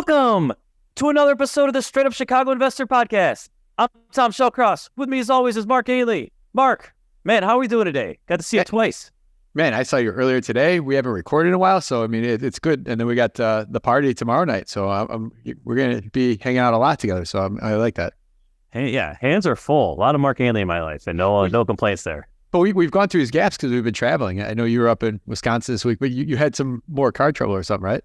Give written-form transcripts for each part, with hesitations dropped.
Welcome to another episode of the Straight Up Chicago Investor Podcast. I'm Tom Shellcross. With me as always is Mark Haley. Mark, man, how are we doing today? Got to see you twice. Man, I saw you earlier today. We haven't recorded in a while, so I mean, it's good. And then we got the party tomorrow night, so we're going to be hanging out a lot together. So I like that. Hey, yeah, hands are full. A lot of Mark Haley in my life, and no complaints there. But we've gone through his gaps because we've been traveling. I know you were up in Wisconsin this week, but you had some more car trouble or something, right?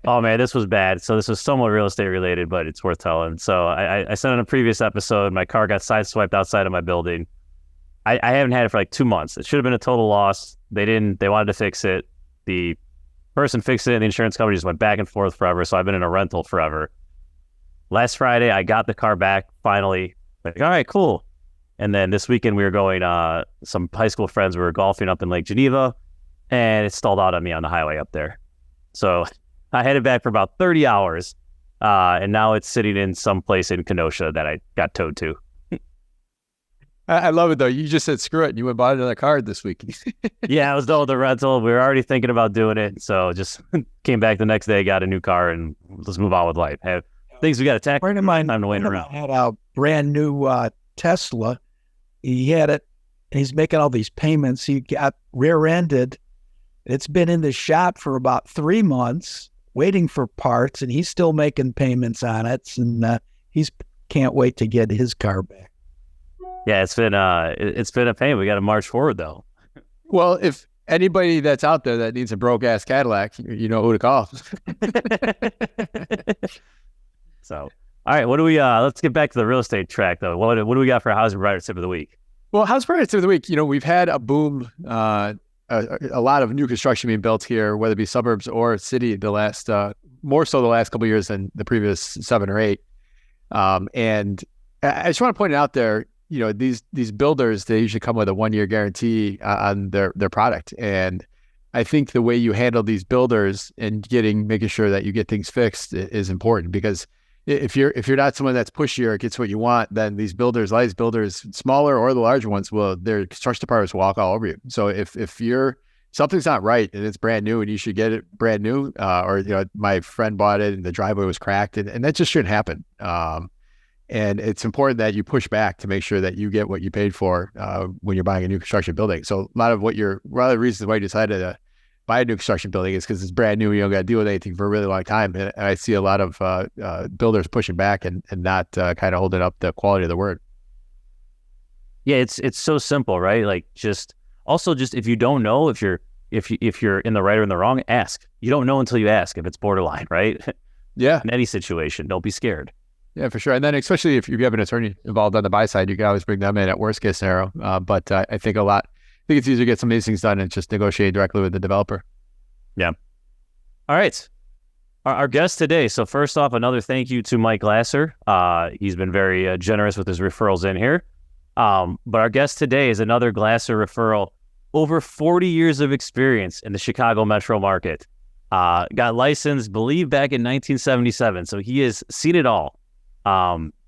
Oh man, this was bad. So this was somewhat real estate related, but it's worth telling. So I said in a previous episode, my car got sideswiped outside of my building. I haven't had it for like 2 months. It should have been a total loss. They wanted to fix it. The person fixed it and the insurance company just went back and forth forever. So I've been in a rental forever. Last Friday, I got the car back finally. Like, all right, cool. And then this weekend we were going, some high school friends were golfing up in Lake Geneva, and it stalled out on me on the highway up there. So I headed back for about 30 hours, and now it's sitting in some place in Kenosha that I got towed to. I love it, though. You just said, screw it, and you went and bought another car this week. Yeah, I was done with the rental. We were already thinking about doing it, so just came back the next day, got a new car, and let's move on with life. Have things we got to tackle. A friend of mine time to wait around. Had a brand new Tesla. He had it, and he's making all these payments. He got rear-ended. It's been in the shop for about 3 months, waiting for parts, and he's still making payments on it, and he's can't wait to get his car back. Yeah, it's been a pain. We got to march forward, though. Well, if anybody that's out there that needs a broke-ass Cadillac, you know who to call. So, all right, what do we? Let's get back to the real estate track, though. What do we got for housing provider tip of the week? Well, house price tip of the week. You know, we've had a boom, a lot of new construction being built here, whether it be suburbs or city. More so the last couple of years than the previous 7 or 8. And I just want to point it out there. You know, these builders, they usually come with a 1-year guarantee on their product, and I think the way you handle these builders and making sure that you get things fixed is important, because if you're not someone that's pushy or gets what you want, then these builders, smaller or the larger ones, their construction departments walk all over you. So if something's not right and it's brand new and you should get it brand new, or you know, my friend bought it and the driveway was cracked, and that just shouldn't happen. And it's important that you push back to make sure that you get what you paid for when you're buying a new construction building. So a lot of the reasons why you decided to buy a new construction building is because it's brand new. You don't got to deal with anything for a really long time. And I see a lot of builders pushing back and not kind of holding up the quality of the word. Yeah, it's so simple, right? Like just if you don't know if you're in the right or in the wrong, ask. You don't know until you ask if it's borderline, right? Yeah. In any situation, don't be scared. Yeah, for sure. And then especially if you have an attorney involved on the buy side, you can always bring them in at worst case scenario. But I think it's easier to get some of these things done and just negotiate directly with the developer. Yeah. All right. Our guest today. So first off, another thank you to Mike Glasser. He's been very generous with his referrals in here. But our guest today is another Glasser referral. Over 40 years of experience in the Chicago metro market. Got licensed, believe, back in 1977. So he has seen it all.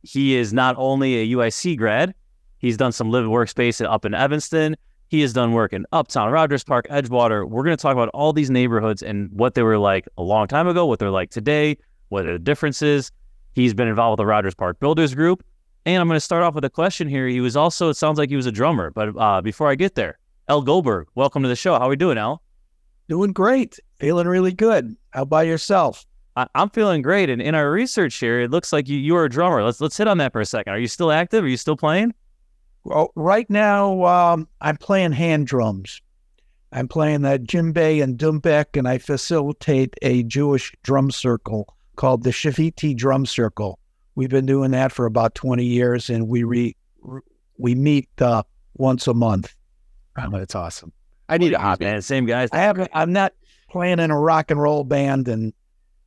He is not only a UIC grad, he's done some live workspace up in Evanston. He has done work in Uptown, Rogers Park, Edgewater. We're going to talk about all these neighborhoods and what they were like a long time ago, what they're like today, what are the differences. He's been involved with the Rogers Park Builders Group. And I'm going to start off with a question here. It sounds like he was a drummer, but before I get there, Alan Goldberg, welcome to the show. How are we doing, Al? Doing great. Feeling really good. How about yourself? I'm feeling great. And in our research here, it looks like you are a drummer. Let's hit on that for a second. Are you still active? Are you still playing? Well, right now, I'm playing hand drums. I'm playing the djembe and dumbek, and I facilitate a Jewish drum circle called the Shaviti Drum Circle. We've been doing that for about 20 years, and we meet once a month. Oh, that's awesome. I need a hobby. Man, same guys. I'm not playing in a rock and roll band and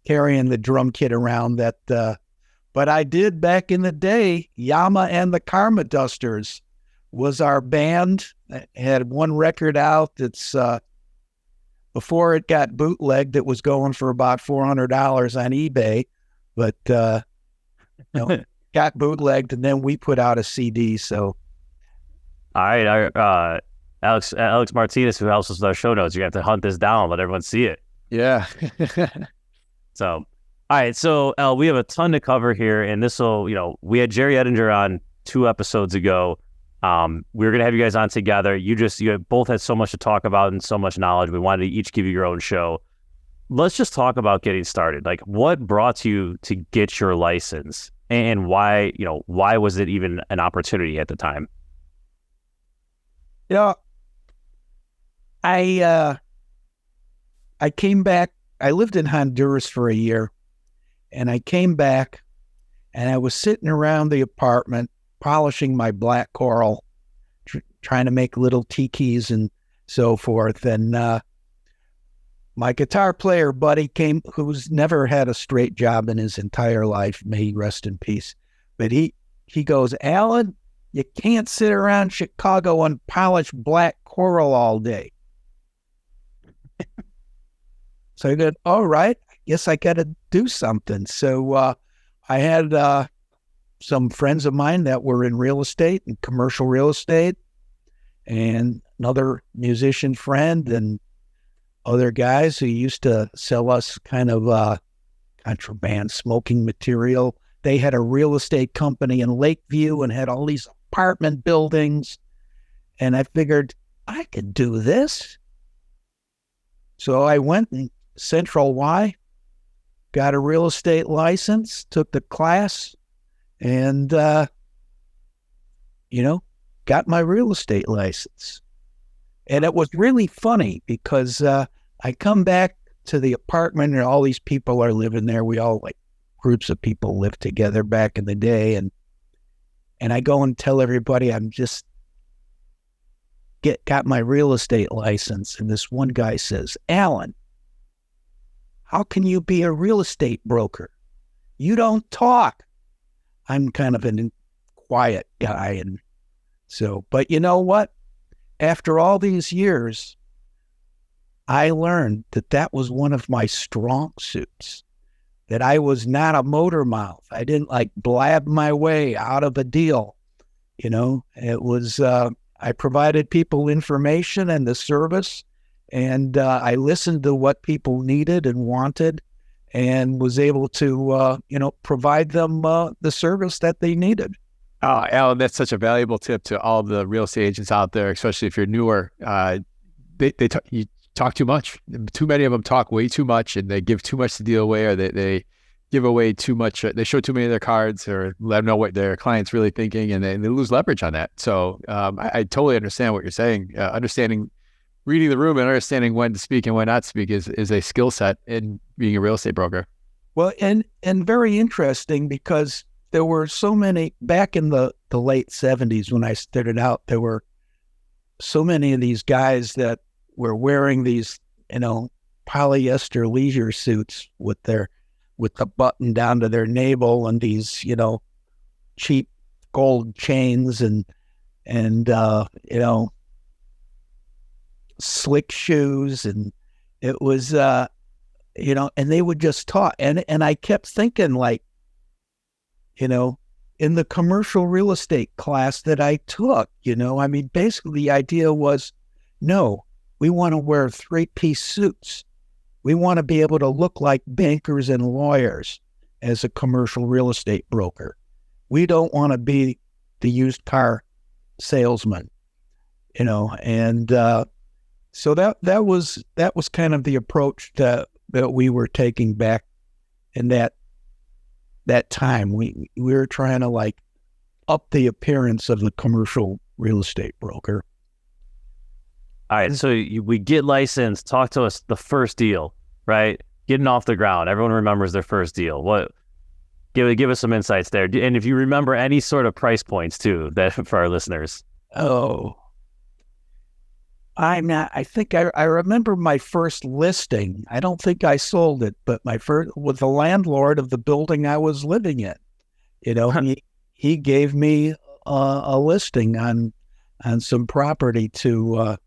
carrying the drum kit around but I did back in the day. Yama and the Karma Dusters was our band. Had one record out that's before it got bootlegged. It was going for about $400 on eBay, but got bootlegged, and then we put out a CD. So, all right, Alex Martinez, who helps us with our show notes, you have to hunt this down, let everyone see it. Yeah. So, All right, so we have a ton to cover here, and this will, we had Jerry Ettinger on 2 episodes ago. We were going to have you guys on together. You both had so much to talk about and so much knowledge. We wanted to each give you your own show. Let's just talk about getting started. Like, what brought you to get your license, and why was it even an opportunity at the time? I came back. I lived in Honduras for a year, and I came back, and I was sitting around the apartment polishing my black coral, trying to make little tikis and so forth. And my guitar player buddy came, who's never had a straight job in his entire life, may he rest in peace. But he goes, "Alan, you can't sit around Chicago and polish black coral all day." So I go, all right, I guess I got to do something. So I had some friends of mine that were in real estate and commercial real estate, and another musician friend and other guys who used to sell us kind of contraband smoking material. They had a real estate company in Lakeview and had all these apartment buildings. And I figured I could do this. So I went in Central Y, got a real estate license, took the class, and, got my real estate license. And it was really funny because I come back to the apartment and all these people are living there. We all, like, groups of people lived together back in the day. And I go and tell everybody I'm just got my real estate license. And this one guy says, "Alan, how can you be a real estate broker? You don't talk." I'm kind of a quiet guy. And so, but you know what? After all these years, I learned that was one of my strong suits, that I was not a motor mouth. I didn't blab my way out of a deal. It was, I provided people information and the service, and I listened to what people needed and wanted, and was able to, provide them the service that they needed. Alan, that's such a valuable tip to all the real estate agents out there, especially if you're newer. You talk too much. Too many of them talk way too much, and they give too much to deal away, or they give away too much. They show too many of their cards, or let them know what their client's really thinking, and they lose leverage on that. So I totally understand what you're saying. Understanding, reading the room and understanding when to speak and when not to speak is a skill set in being a real estate broker. Well, and very interesting, because there were so many, back in the late 70s when I started out, there were so many of these guys that were wearing these, polyester leisure suits with the button down to their navel, and these, cheap gold chains and slick shoes. And it was, and they would just talk. And I kept thinking, in the commercial real estate class that I took, basically the idea was, no, we want to wear 3-piece suits. We want to be able to look like bankers and lawyers as a commercial real estate broker. We don't want to be the used car salesman, and so that was kind of the approach that we were taking back in that time. We were trying to up the appearance of the commercial real estate broker. All right, so we get licensed. Talk to us, the first deal, right? Getting off the ground. Everyone remembers their first deal. Give us some insights there, and if you remember any sort of price points too, that for our listeners. Oh, I'm not. I think I remember my first listing. I don't think I sold it, but my first with the landlord of the building I was living in. He gave me a listing on some property to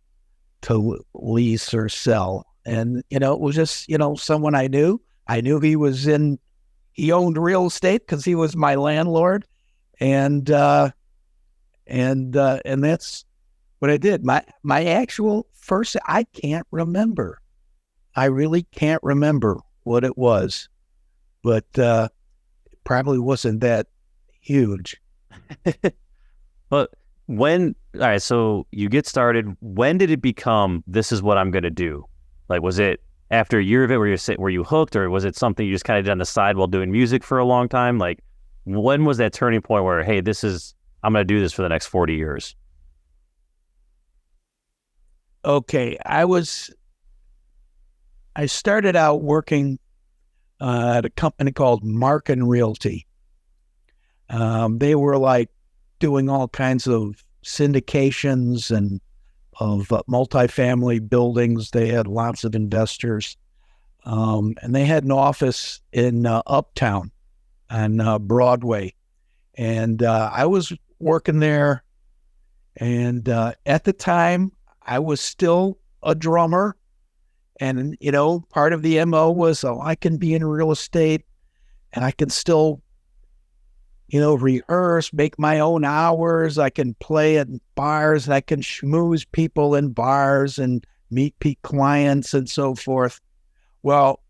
lease or sell, and it was just someone I knew. I knew he owned real estate because he was my landlord, and that's what I did. My actual first, I can't remember. I really can't remember what it was. but it probably wasn't that huge. But all right, so you get started. When did it become, this is what I'm going to do? Like, was it after a year of it where you hooked, or was it something you just kind of did on the side while doing music for a long time? Like, when was that turning point where, hey, I'm going to do this for the next 40 years? Okay, I started out working at a company called Markin Realty. They were like doing all kinds of syndications and of multifamily buildings. They had lots of investors. And they had an office in Uptown on Broadway. And I was working there. And at the time, I was still a drummer. And, part of the MO was, I can be in real estate and I can still, rehearse, make my own hours. I can play at bars and I can schmooze people in bars and meet clients and so forth. Well,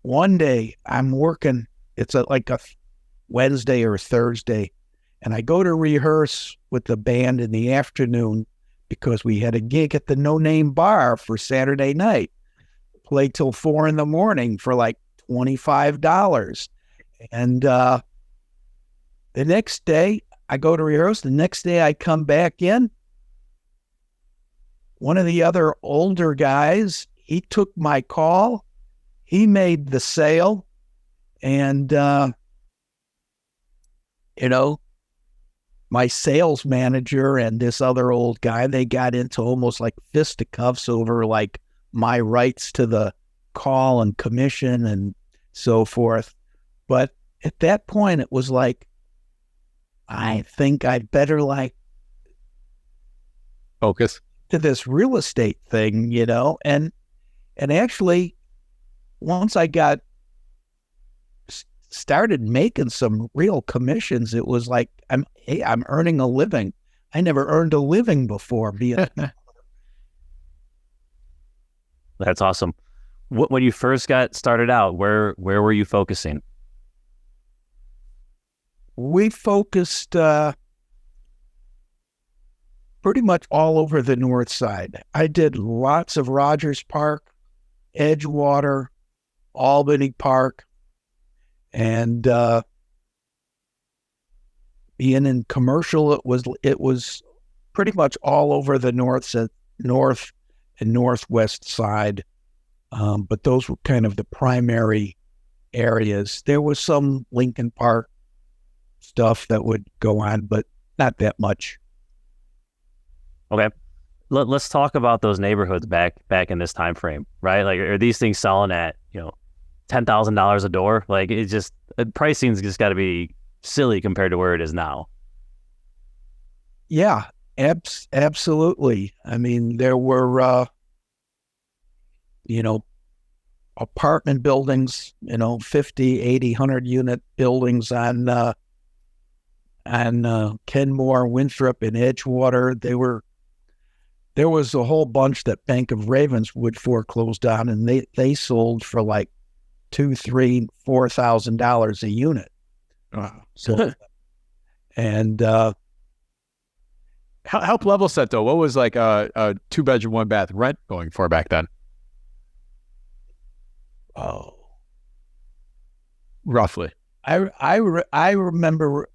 one day I'm working, it's like a Wednesday or Thursday, and I go to rehearse with the band in the afternoon because we had a gig at the No Name Bar for Saturday night. Play till 4 a.m. for like $25. And the next day I go to rehearse. The next day I come back in. One of the other older guys, he took my call. He made the sale. And, my sales manager and this other old guy, they got into almost like fisticuffs over like my rights to the call and commission and so forth. But at that point, it was like, I think I better like focus to this real estate thing, and actually once I got started making some real commissions, it was like, I'm earning a living. I never earned a living before being That's awesome. When you first got started out, where were you focusing? We focused pretty much all over the north side. I did lots of Rogers Park, Edgewater, Albany Park, and being in commercial, it was pretty much all over the north and northwest side. But those were kind of the primary areas. There was some Lincoln Park stuff that would go on, but not that much. Okay. Let's talk about those neighborhoods back in this time frame, right? Like, are these things selling at, $10,000 a door? Like, it's just, pricing's just got to be silly compared to where it is now. Yeah, absolutely. I mean, there were, apartment buildings, 50, 80, 100 unit buildings on Kenmore, Winthrop, and Edgewater. There was a whole bunch that Bank of Ravenswood foreclosed on, and they sold for like $2,000, $3,000, $4,000 a unit. Wow. So, and help level set though. What was like a 2-bedroom, 1-bath rent going for back then? Oh, roughly. I remember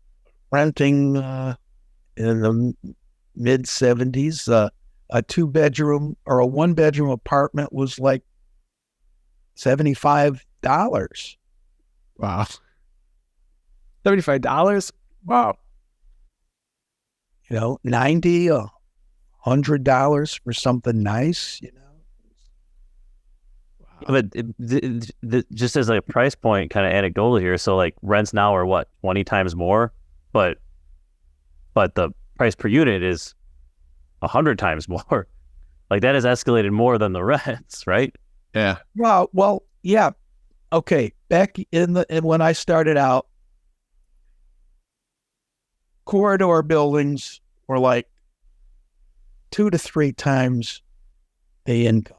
renting in the mid 70s. A 2-bedroom or a 1-bedroom apartment was like $75. Wow. $75? Wow. $90, $100 for something nice, Wow. But just as a price point, kind of anecdotal here, so like rents now are what, 20 times more, but the price per unit is 100 times more. Like, that has escalated more than the rents, right? Yeah. Well, yeah. Okay. Back when I started out, corridor buildings were like 2 to 3 times the income,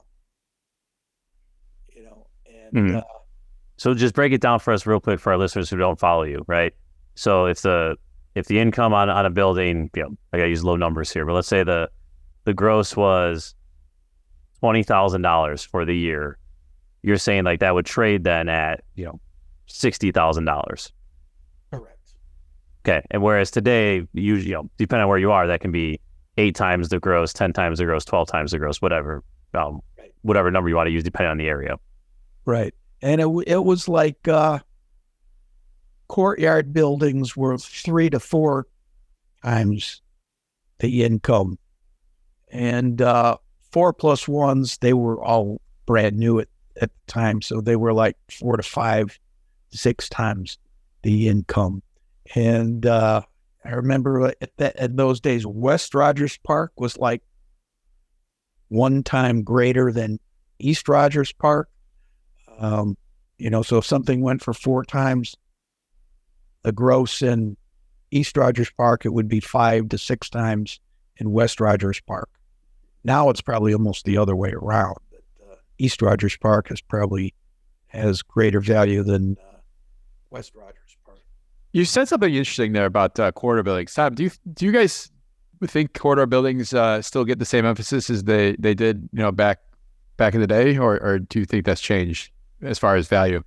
and So just break it down for us real quick for our listeners who don't follow you, right? So if the income on a building, I gotta use low numbers here, but let's say the gross was $20,000 for the year. You're saying like that would trade then at $60,000. Correct. Okay, and whereas today, usually, depending on where you are, that can be 8 times the gross, 10 times the gross, 12 times the gross, whatever, whatever number you want to use, depending on the area. Right, and it was like courtyard buildings were 3 to 4 times the income, and 4+1s, they were all brand new at the time, so they were like 4 to 5, 6 times the income. And I remember in those days, West Rogers Park was like 1 time greater than East Rogers Park. So if something went for 4 times the gross in East Rogers Park, it would be 5 to 6 times in West Rogers Park. Now it's probably almost the other way around. East Rogers Park has greater value than West Rogers Park. You said something interesting there about corridor buildings. Tom, do you guys think corridor buildings still get the same emphasis as they did, back in the day, or do you think that's changed as far as value?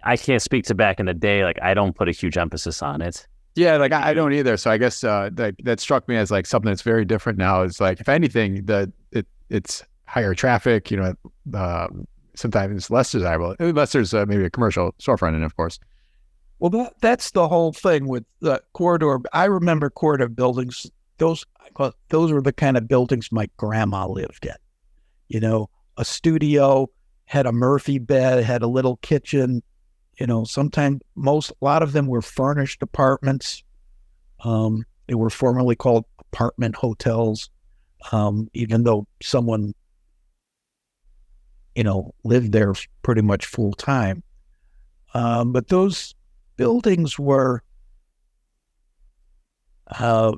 I can't speak to back in the day. Like, I don't put a huge emphasis on it. Yeah, like I don't either. So I guess that struck me as like something that's very different now. It's like, if anything, it's higher traffic. Sometimes less desirable, unless there's maybe a commercial storefront in, of course. Well, that's the whole thing with the corridor. I remember corridor buildings. Those were the kind of buildings my grandma lived in. A studio, had a Murphy bed, had a little kitchen. Sometimes a lot of them were furnished apartments. They were formerly called apartment hotels, even though someone, lived there pretty much full time. But those buildings were, by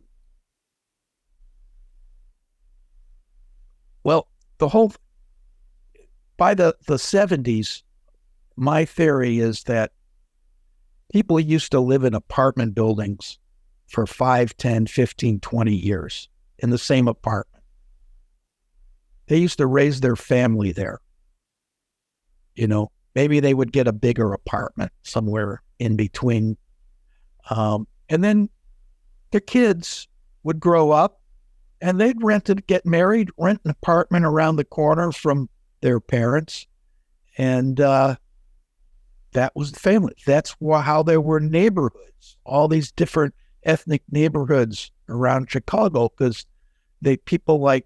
the 70s, my theory is that people used to live in apartment buildings for 5, 10, 15, 20 years in the same apartment. They used to raise their family there. Maybe they would get a bigger apartment somewhere in between. And then their kids would grow up and they'd get married, rent an apartment around the corner from their parents. And that was the family. That's how there were neighborhoods, all these different ethnic neighborhoods around Chicago, because people like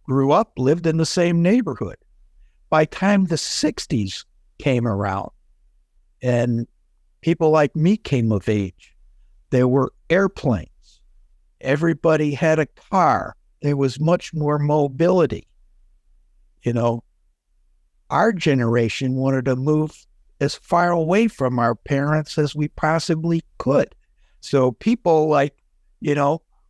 grew up, lived in the same neighborhood. By the time the 60s came around and people like me came of age, there were airplanes. Everybody had a car. There was much more mobility. Our generation wanted to move as far away from our parents as we possibly could. So people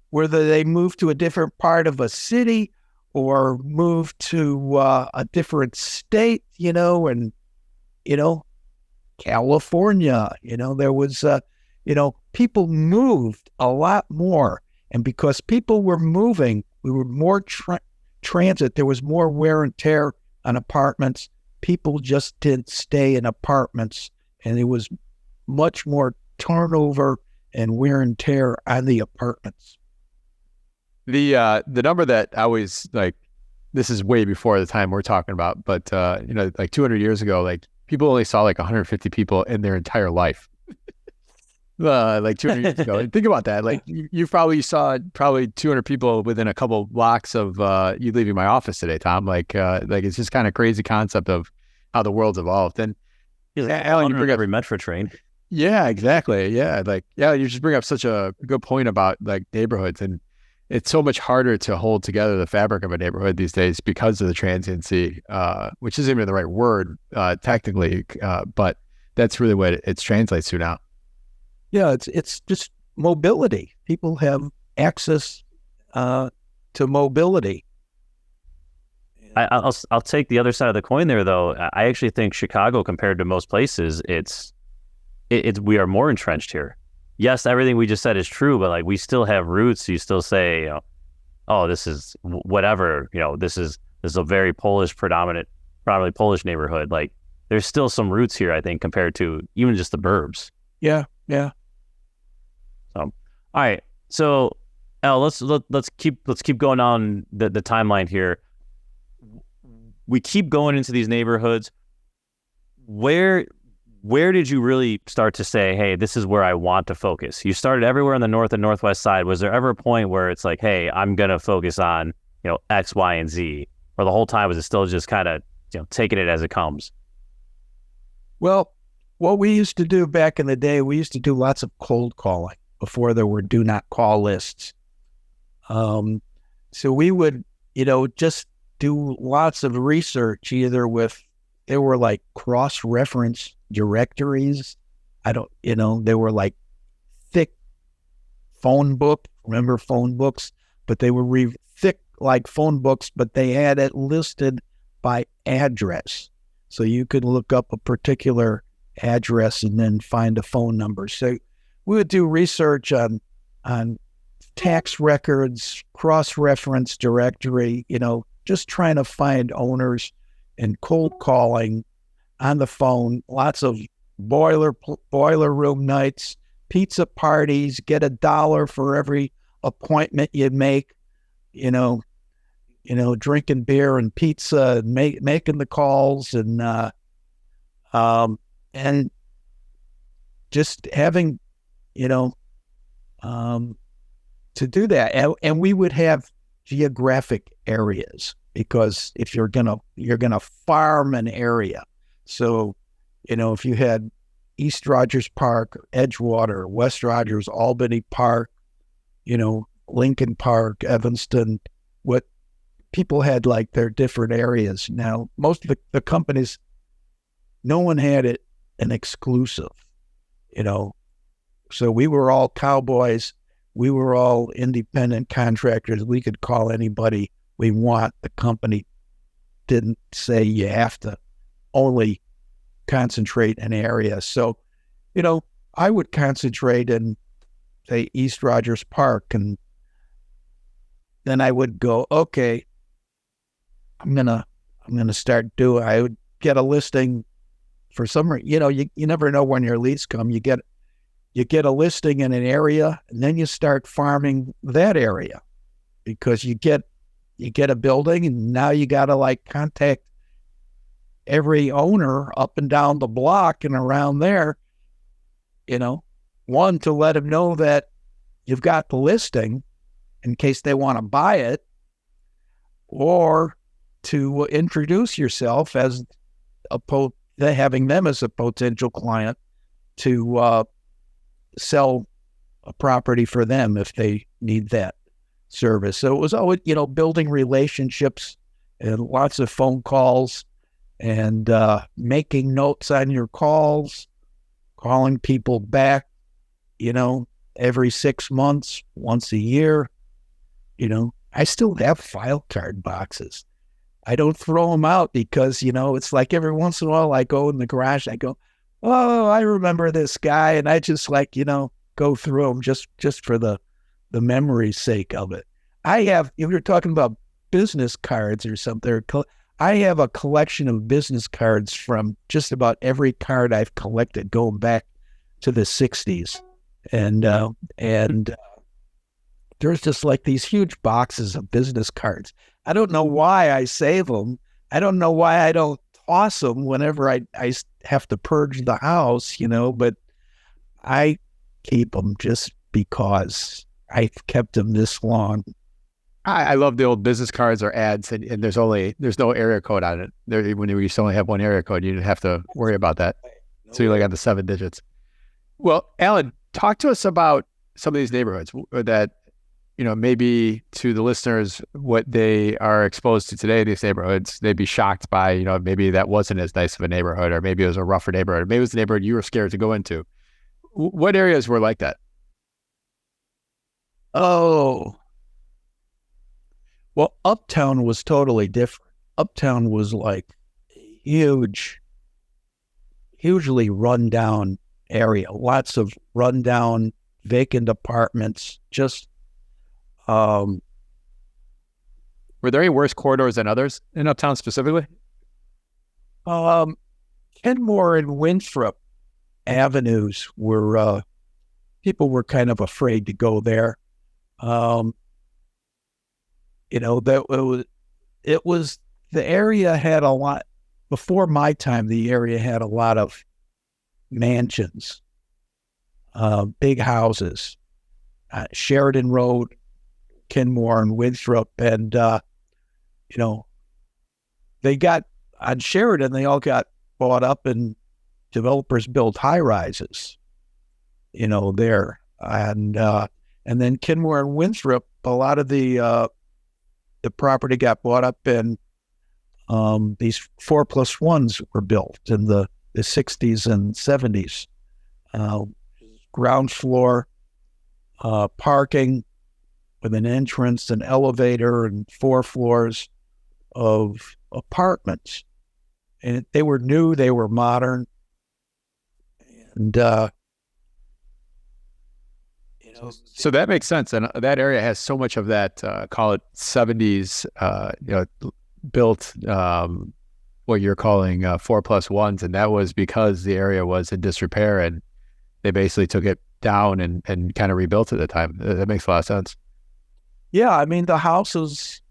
whether they moved to a different part of a city or moved to a different state, and, California, there was, people moved a lot more. And because people were moving, we were more transit. There was more wear and tear on apartments. People just didn't stay in apartments, and there was much more turnover and wear and tear on the apartments. The number that I always like, this is way before the time we're talking about, but like 200 years ago, like people only saw like 150 people in their entire life. Like 200 years ago. And think about that. Like you probably saw 200 people within a couple blocks of you leaving my office today, Tom. Like it's just kind of crazy concept of how the world's evolved. And Alan, you bring up every metro train. Yeah, exactly. Yeah, you just bring up such a good point about like neighborhoods, and it's so much harder to hold together the fabric of a neighborhood these days because of the transiency, which isn't even the right word technically, but that's really what it translates to now. Yeah, it's just mobility. People have access to mobility. I'll take the other side of the coin there, though. I actually think Chicago, compared to most places, it's we are more entrenched here. Yes, everything we just said is true, but like we still have roots. You still say, oh, this is whatever. This is a very Polish, predominantly Polish neighborhood. Like there's still some roots here, I think, compared to even just the burbs. Yeah. So, all right. So, Al, let's keep going on the timeline here. We keep going into these neighborhoods. Where did you really start to say, hey, this is where I want to focus? You started everywhere on the north and northwest side. Was there ever a point where it's like, hey, I'm going to focus on, X, Y, and Z? Or the whole time was it still just kind of, taking it as it comes? Well, what we used to do back in the day, we used to do lots of cold calling before there were do not call lists. So we would, just do lots of research, either there were like cross-reference directories. They were like thick phone book. Remember phone books? But they were thick like phone books, but they had it listed by address. So you could look up a particular address and then find a phone number. So we would do research on tax records, cross-reference directory, just trying to find owners and cold calling on the phone, lots of boiler room nights, pizza parties, get $1 for every appointment you make, drinking beer and pizza and making the calls and just having, to do that. And we would have geographic areas, because if you're gonna farm an area. So, if you had East Rogers Park, Edgewater, West Rogers, Albany Park, Lincoln Park, Evanston, what people had like their different areas. Now, most of the companies, no one had it an exclusive, so we were all cowboys. We were all independent contractors. We could call anybody we want. The company didn't say you have to only concentrate an area. So, I would concentrate in, say, East Rogers Park, and then I would go, okay, I'm gonna start doing. I would get a listing for some. You never know when your leads come. You get a listing in an area, and then you start farming that area, because you get a building, and now you got to like contact every owner up and down the block and around there, one, to let them know that you've got the listing in case they want to buy it, or to introduce yourself as having them as a potential client to sell a property for them if they need that service. So it was always, building relationships and lots of phone calls and making notes on your calls, calling people back, every 6 months, once a year. I still have file card boxes. I don't throw them out because, it's like every once in a while I go in the garage, I go, oh, I remember this guy. And I just go through them just for the memory's sake of it. If you're talking about business cards or something, I have a collection of business cards from just about every card I've collected going back to the 60s. And there's just like these huge boxes of business cards. I don't know why I save them. I don't know why I don't toss them whenever I have to purge the house, but I keep them just because I've kept them this long. I love the old business cards or ads, and there's no area code on it. When you used to only have one area code, you didn't have to worry about that. So you got the 7 digits. Well, Alan, talk to us about some of these neighborhoods that, maybe to the listeners, what they are exposed to today, these neighborhoods, they'd be shocked by, maybe that wasn't as nice of a neighborhood, or maybe it was a rougher neighborhood, or maybe it was a neighborhood you were scared to go into. What areas were like that? Oh, well, Uptown was totally different. Uptown was like huge, hugely run down area. Lots of rundown, vacant apartments. Just Were there any worse corridors than others in Uptown specifically? Kenmore and Winthrop avenues were people were kind of afraid to go there. That it was the area had a lot before my time. The area had a lot of mansions, big houses, Sheridan Road, Kenmore and Winthrop, and they got on Sheridan. They all got bought up, and developers built high rises, there, and then Kenmore and Winthrop. A lot of the property got bought up, and these 4+1s were built in the 60s and 70s. Ground floor parking with an entrance, an elevator, and 4 floors of apartments. And they were new, they were modern. And, so that makes sense. And that area has so much of that, call it 70s, built, what you're calling 4+1s. And that was because the area was in disrepair, and they basically took it down and kind of rebuilt it at the time. That makes a lot of sense. Yeah, I mean, the houses,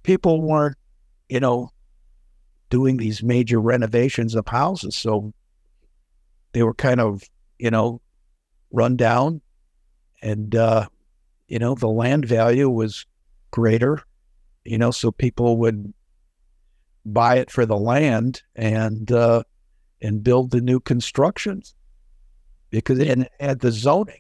people weren't, doing these major renovations of houses. So they were kind of, run down, and, the land value was greater, so people would buy it for the land and build the new constructions because it had the zoning.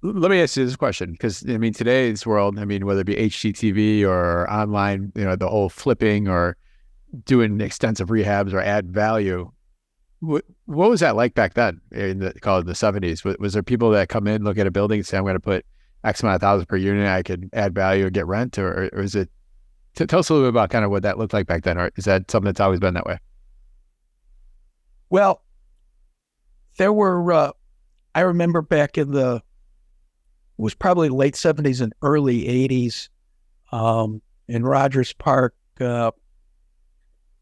Let me ask you this question, because today's world, whether it be HGTV or online, the whole flipping or doing extensive rehabs or add value. What was that like back then in the 70s? Was there people that come in, look at a building and say, I'm going to put X amount of thousands per unit, I could add value and get rent? Or is it, tell us a little bit about kind of what that looked like back then, or is that something that's always been that way? Well, there were, I remember back in it was probably late 70s and early 80s, in Rogers Park,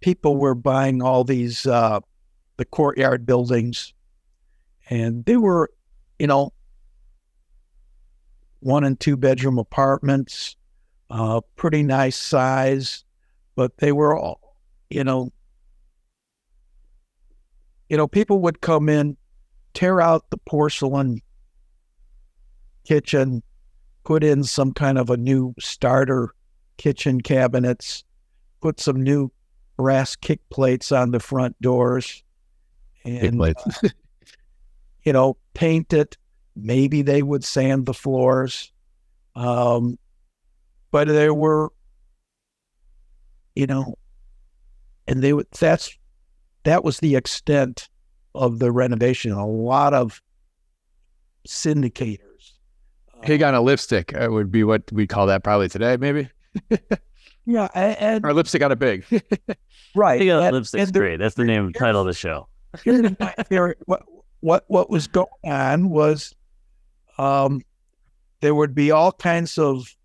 people were buying all these, the courtyard buildings, and they were, 1 and 2 bedroom apartments, pretty nice size, but they were all, people would come in, tear out the porcelain kitchen, put in some kind of a new starter kitchen cabinets, put some new brass kick plates on the front doors, and paint it. Maybe they would sand the floors, but there were, and they would. That was the extent of the renovation. A lot of syndicators. Pig on a lipstick would be what we call that probably today, maybe. Yeah, and or lipstick on a pig. Right. Pig on a lipstick's great. That's the name title of the show. What was going on was, there would be all kinds of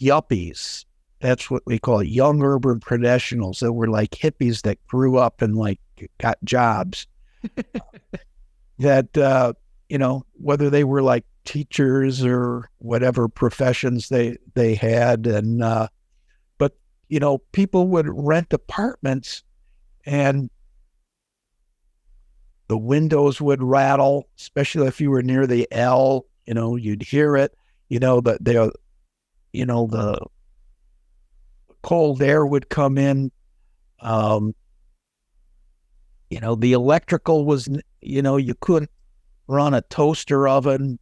yuppies. That's what we call it, young urban professionals that were like hippies that grew up and like got jobs. That whether they were like teachers or whatever professions they had, and but people would rent apartments, and the windows would rattle, especially if you were near the L. You'd hear it. The cold air would come in. The electrical was, you couldn't run a toaster oven,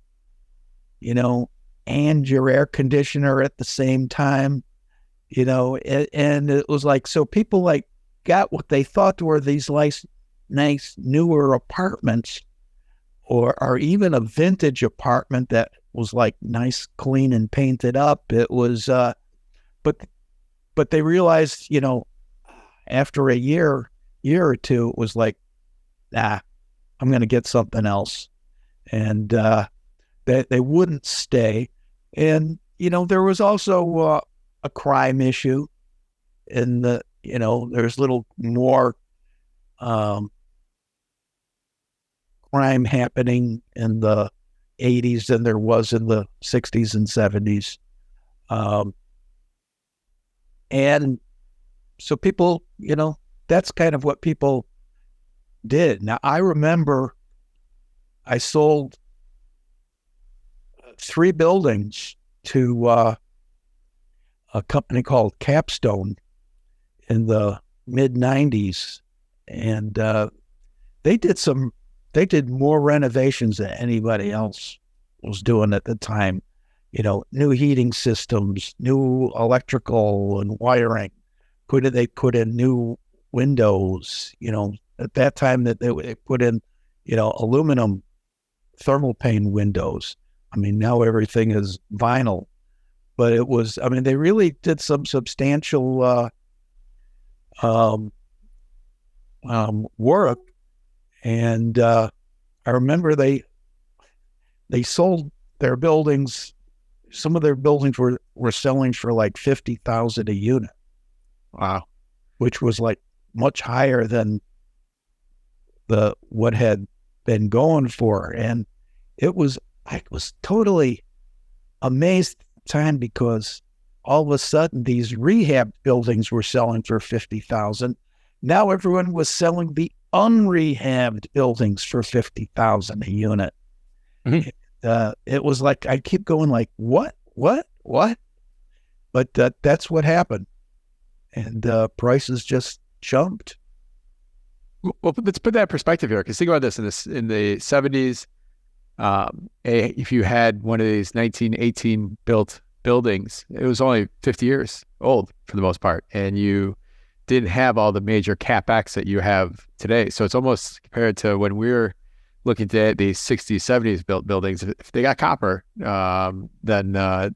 and your air conditioner at the same time, and it was like, so people like got what they thought were these nice newer apartments, or even a vintage apartment that was like nice, clean and painted up. It was, but but they realized, after a year or two, it was like, I'm going to get something else. And they wouldn't stay. And, there was also a crime issue in there's little more crime happening in the 80s than there was in the 60s and 70s. And so people, that's kind of what people did. Now, I remember I sold 3 buildings to a company called Capstone in the mid-90s. And they did more renovations than anybody else was doing at the time. New heating systems, new electrical and wiring. They put in new windows. At that time that they put in, aluminum thermal pane windows. I mean, now everything is vinyl, but they really did some substantial work. And I remember they sold their buildings. Some of their buildings were selling for like $50,000 a unit. Wow. Which was like much higher than what had been going for. And I was totally amazed at the time, because all of a sudden these rehab buildings were selling for $50,000. Now everyone was selling the unrehabbed buildings for $50,000 a unit. Mm-hmm. It was like, I keep going like, what? But that's what happened. And prices just jumped. Well, let's put that in perspective here, because think about this: in the 70s, if you had one of these 1918 built buildings, it was only 50 years old for the most part, and you didn't have all the major capex that you have today. So it's almost compared to when we were looking at these 60s, 70s built buildings. If they got copper, then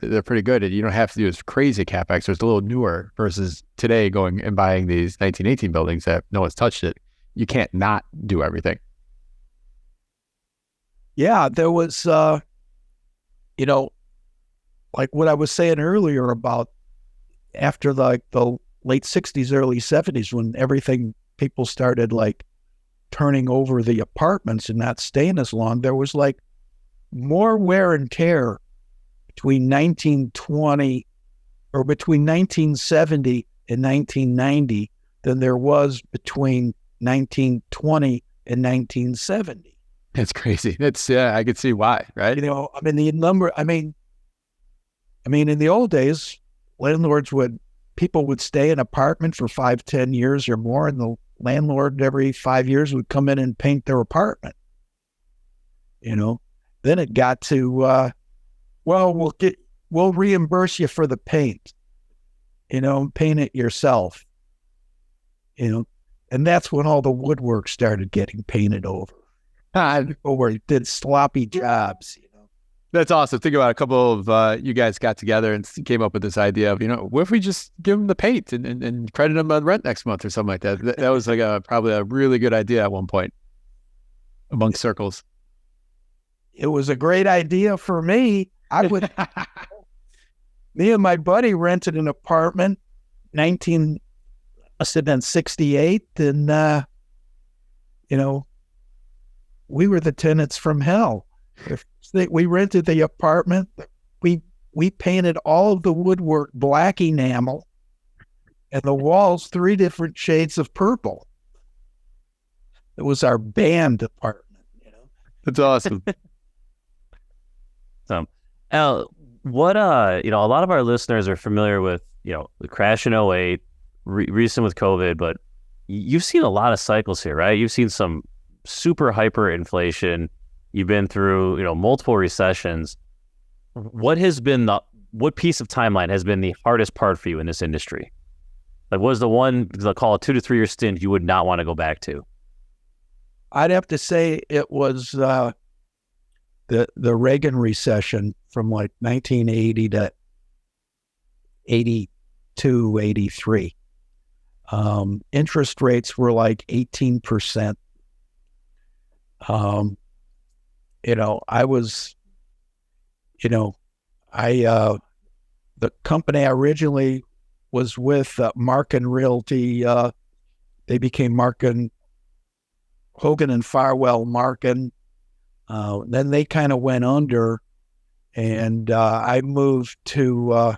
they're pretty good, and you don't have to do this crazy capex. So it's a little newer versus today going and buying these 1918 buildings that no one's touched it. You can't not do everything. Yeah, there was, like what I was saying earlier about after the late 60s, early 70s, when people started like turning over the apartments and not staying as long, there was like more wear and tear between 1920 or between 1970 and 1990 than there was between 1920 and 1970. It's crazy. I could see why, right? In the old days, people would stay in an apartment for 5-10 years or more, and the landlord every 5 years would come in and paint their apartment. Then it got to, we'll reimburse you for the paint, paint it yourself, and that's when all the woodwork started getting painted over. People did sloppy jobs, That's awesome. Think about a couple of you guys got together and came up with this idea of, what if we just give them the paint and credit them on rent next month or something like that. That was like probably a really good idea at one point among circles. It was a great idea for me. Me and my buddy rented an apartment, 1968, and we were the tenants from hell. We rented the apartment. We painted all of the woodwork black enamel, and the walls 3 different shades of purple. It was our band apartment. That's awesome. Al, what a lot of our listeners are familiar with the crash in 2008, recent with COVID, but you've seen a lot of cycles here, right? You've seen some super hyper inflation. You've been through, multiple recessions. What piece of timeline has been the hardest part for you in this industry? Like, what was the one, they'll call a 2 to 3 year stint you would not want to go back to? I'd have to say it was the Reagan recession from like 1980 to 82 82, 83. Interest rates were like 18%. I was, the company I originally was with, Markin Realty, they became Markin, Hogan and Farwell Markin. Then they kind of went under, and I moved to,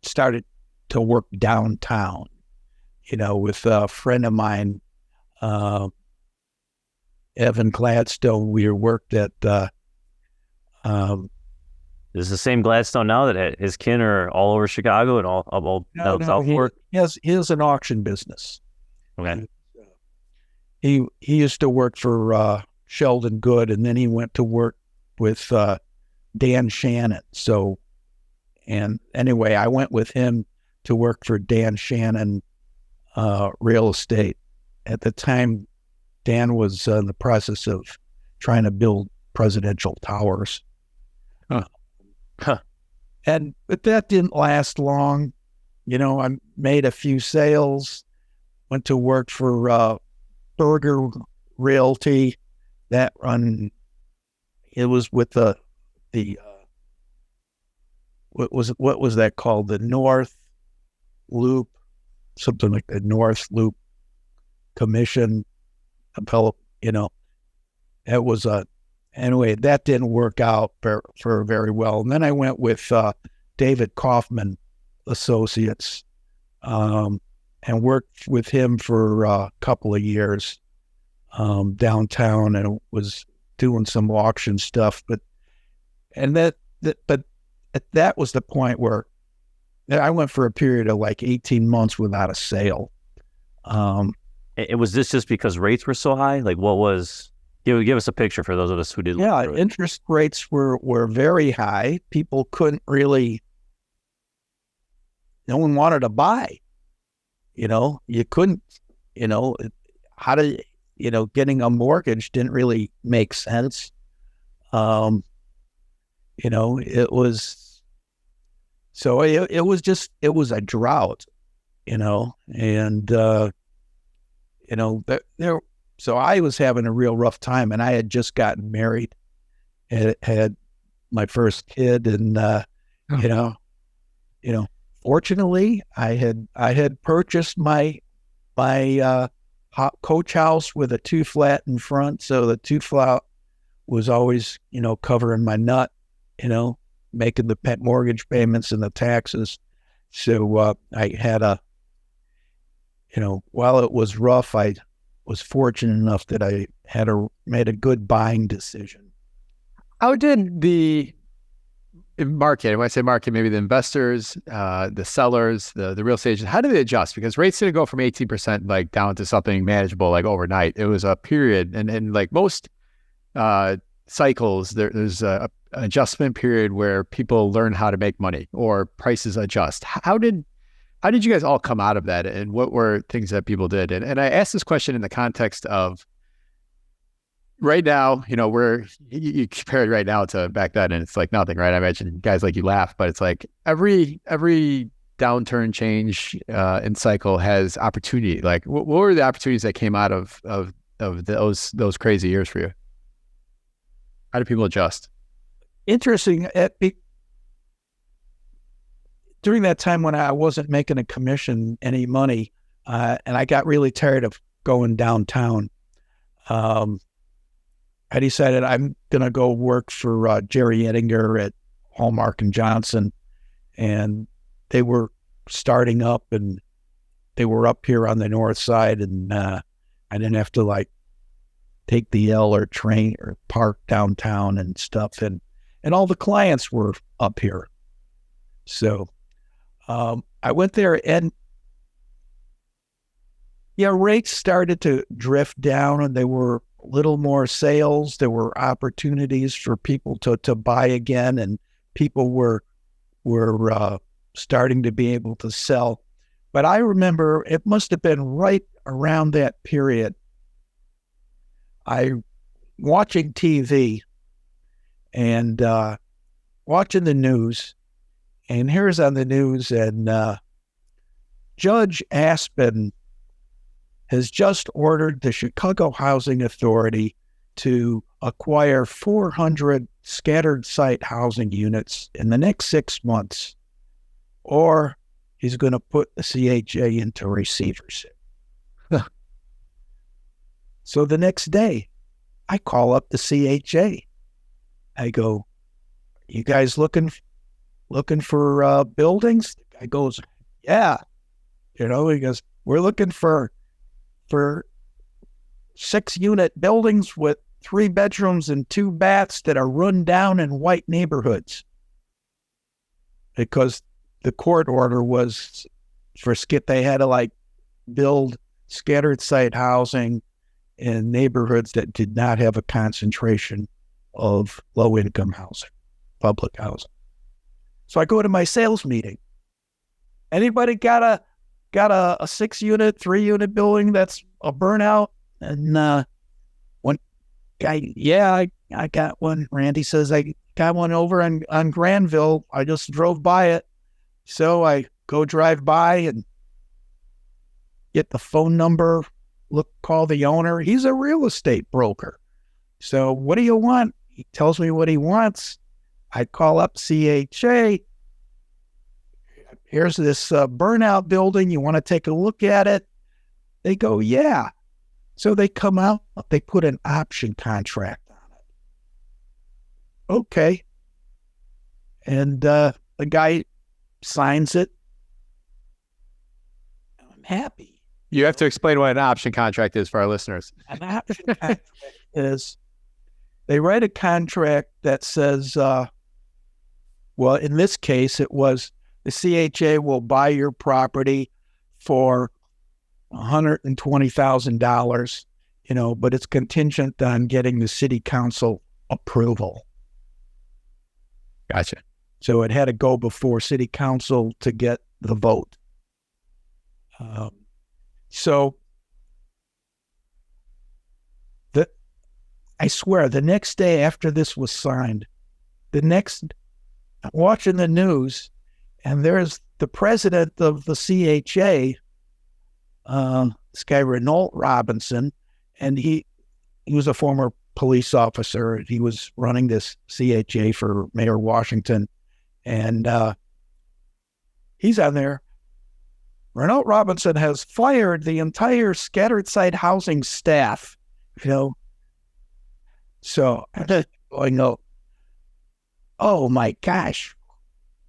started to work downtown, with a friend of mine, Evan Gladstone. We worked at, Is the same Gladstone now that his kin are all over Chicago and all Southport? He has an auction business. Okay. He used to work for Sheldon Good, and then he went to work with Dan Shannon. So, and anyway, I went with him to work for Dan Shannon Real Estate. At the time, Dan was in the process of trying to build presidential towers. But that didn't last long. I made a few sales, went to work for Berger Realty. It was with the what was that called? The North Loop, something like the North Loop Commission. It was anyway, that didn't work out for very well. And then I went with David Kaufman Associates, and worked with him for a couple of years downtown, and was doing some auction stuff. But that was the point where I went for a period of like 18 months without a sale. Was this just because rates were so high? Like, what was? Give us a picture for those of us who didn't. Yeah, interest rates were very high. People couldn't really. No one wanted to buy. You couldn't. Getting a mortgage didn't really make sense. It was. So it was a drought, and So I was having a real rough time, and I had just gotten married, had my first kid, and fortunately, I had purchased my coach house with a 2-flat in front, so the 2-flat was always covering my nut, making the mortgage payments and the taxes. So I had while it was rough, I was fortunate enough that I made a good buying decision. How did the market, when I say market, maybe the investors, the sellers, the real estate agents, how did they adjust? Because rates didn't go from 18% like down to something manageable like overnight. It was a period, and like most cycles, there's an adjustment period where people learn how to make money or prices adjust. How did you guys all come out of that, and what were things that people did? And I asked this question in the context of right now, you compare it right now to back then, and it's like nothing, right? I imagine guys like you laugh, but it's like every downturn change in cycle has opportunity. Like what were the opportunities that came out of those crazy years for you? How do people adjust? Interesting. During that time when I wasn't making a commission, any money, and I got really tired of going downtown, I decided I'm going to go work for Jerry Ettinger at Hallmark and Johnson. And they were starting up, and they were up here on the north side, and I didn't have to take the L or train or park downtown and stuff. And all the clients were up here. So I went there, and rates started to drift down, and they were a little more sales. There were opportunities for people to buy again, and people were starting to be able to sell. But I remember it must have been right around that period. I watching TV and watching the news, And here's on the news, and Judge Aspen has just ordered the Chicago Housing Authority to acquire 400 scattered site housing units in the next 6 months, or he's going to put the CHA into receivership. So the next day, I call up the CHA. I go, "You guys looking for buildings?" The guy goes, "Yeah." He goes, "We're looking for 6-unit buildings with 3 bedrooms and 2 baths that are run down in white neighborhoods." Because the court order was they had to build scattered site housing in neighborhoods that did not have a concentration of low income housing, public housing. So I go to my sales meeting. Anybody got a 6-unit, 3-unit building that's a burnout? And one guy, "Yeah, I got one." Randy says, "I got one over on Granville. I just drove by it." So I go drive by and get the phone number, call the owner. He's a real estate broker. So, "What do you want?" He tells me what he wants. I call up CHA. "Here's this burnout building. You want to take a look at it?" They go, "Yeah." So they come out, they put an option contract on it. Okay. And the guy signs it. I'm happy. You have to explain what an option contract is for our listeners. An option contract is they write a contract that says, well, in this case, it was the CHA will buy your property for $120,000, but it's contingent on getting the city council approval. Gotcha. So it had to go before city council to get the vote. So I swear, the next day after this was signed, I'm watching the news, and there's the president of the CHA, this guy Renault Robinson, and he was a former police officer. He was running this CHA for Mayor Washington, and he's on there. Renault Robinson has fired the entire scattered site housing staff, So I'm just going, "Oh my gosh."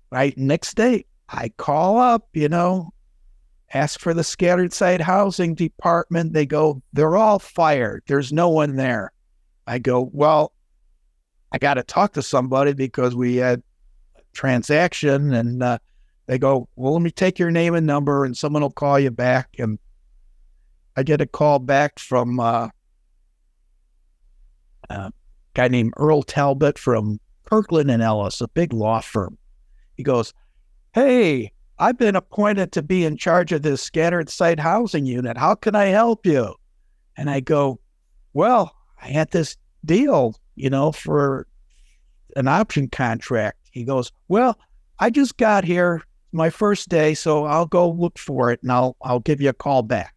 Right. Next day, I call up, ask for the scattered site housing department. They go, "They're all fired. There's no one there." I go, "Well, I got to talk to somebody because we had a transaction." And they go, "Well, let me take your name and number and someone will call you back." And I get a call back from a guy named Earl Talbot from Kirkland & Ellis, a big law firm. He goes, "Hey, I've been appointed to be in charge of this scattered site housing unit. How can I help you?" And I go, "Well, I had this deal, for an option contract." He goes, "Well, I just got here my first day, so I'll go look for it and I'll give you a call back."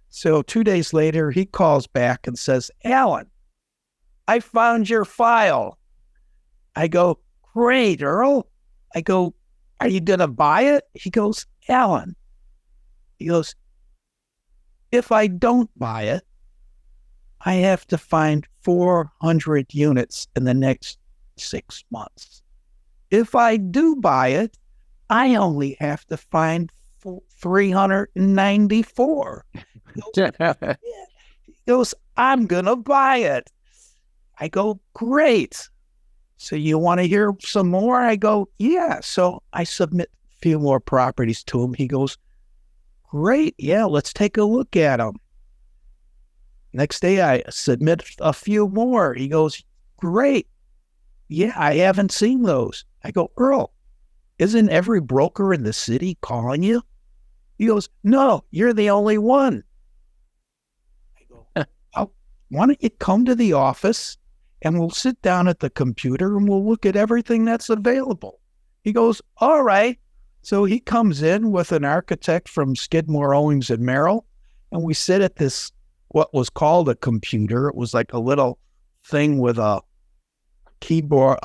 So 2 days later, he calls back and says, "Alan, I found your file." I go, "Great, Earl." I go, "Are you going to buy it?" He goes, "Alan," he goes, "if I don't buy it, I have to find 400 units in the next 6 months. If I do buy it, I only have to find 394. He goes, "I'm going to buy it." I go, "Great. So you want to hear some more?" I go, "Yeah." So I submit a few more properties to him. He goes, "Great. Yeah, let's take a look at them." Next day, I submit a few more. He goes, "Great. Yeah, I haven't seen those." I go, "Earl, isn't every broker in the city calling you?" He goes, "No, you're the only one." I go, "Why don't you come to the office and we'll sit down at the computer and we'll look at everything that's available." He goes, all right. So he comes in with an architect from Skidmore, Owings and Merrill, and we sit at this, what was called a computer. It was like a little thing with a keyboard,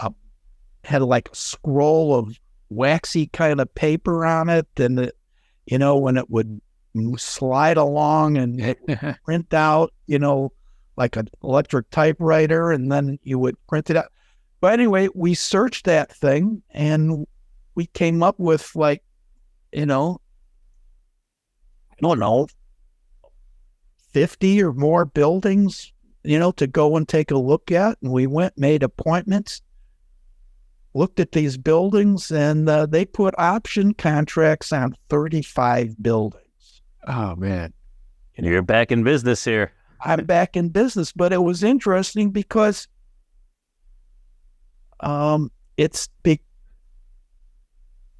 had like a scroll of waxy kind of paper on it. And, when it would slide along and it would print out, like an electric typewriter, and then you would print it out. But anyway, we searched that thing and we came up with I don't know, 50 or more buildings, to go and take a look at. And we went, made appointments, looked at these buildings, and they put option contracts on 35 buildings. Oh, man. You're back in business here. I'm back in business, but it was interesting because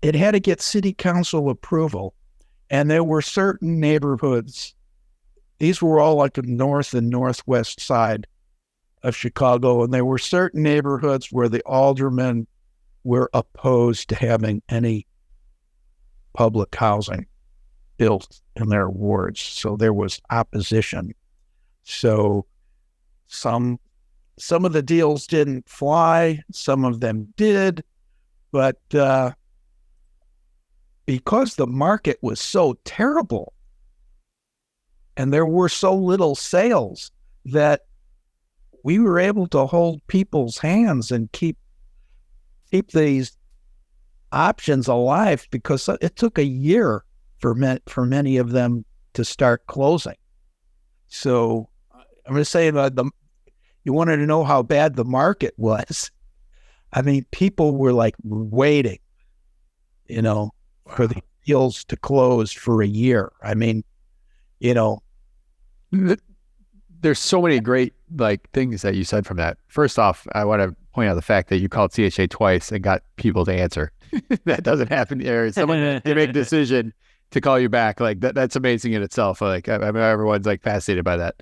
it had to get city council approval, and there were certain neighborhoods. These were all like the north and northwest side of Chicago, and there were certain neighborhoods where the aldermen were opposed to having any public housing built in their wards. So there was opposition. So some of the deals didn't fly, some of them did, but because the market was so terrible and there were so little sales, that we were able to hold people's hands and keep these options alive, because it took a year for many of them to start closing. So I'm just saying, you wanted to know how bad the market was. I mean, people were like waiting, for the deals to close for a year. I mean, there's so many great things that you said from that. First off, I want to point out the fact that you called CHA twice and got people to answer. That doesn't happen there. Someone they make a decision to call you back. That's amazing in itself. I mean, everyone's fascinated by that.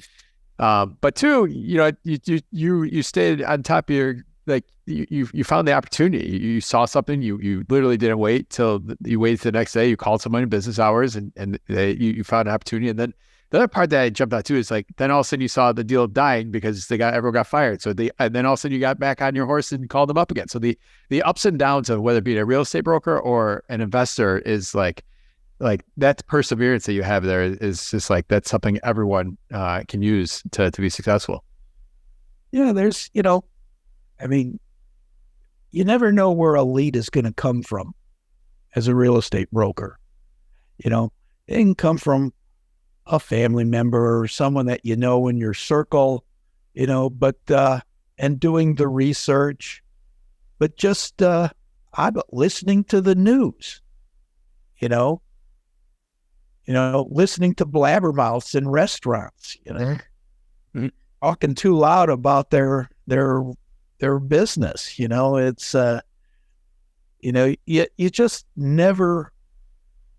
But two, you stayed on top of your, you found the opportunity. You saw something. You literally didn't wait till you waited the next day. You called someone in business hours, and you found an opportunity. And then the other part that I jumped out to is then all of a sudden you saw the deal dying because everyone got fired. So and then all of a sudden you got back on your horse and called them up again. So the ups and downs of whether it be a real estate broker or an investor is like that perseverance that you have there is just that's something everyone can use to be successful. Yeah, there's, I mean, you never know where a lead is going to come from as a real estate broker. It can come from a family member or someone that in your circle, but and doing the research, but just I'm listening to the news, listening to blabbermouths in restaurants, talking too loud about their business. It's you just never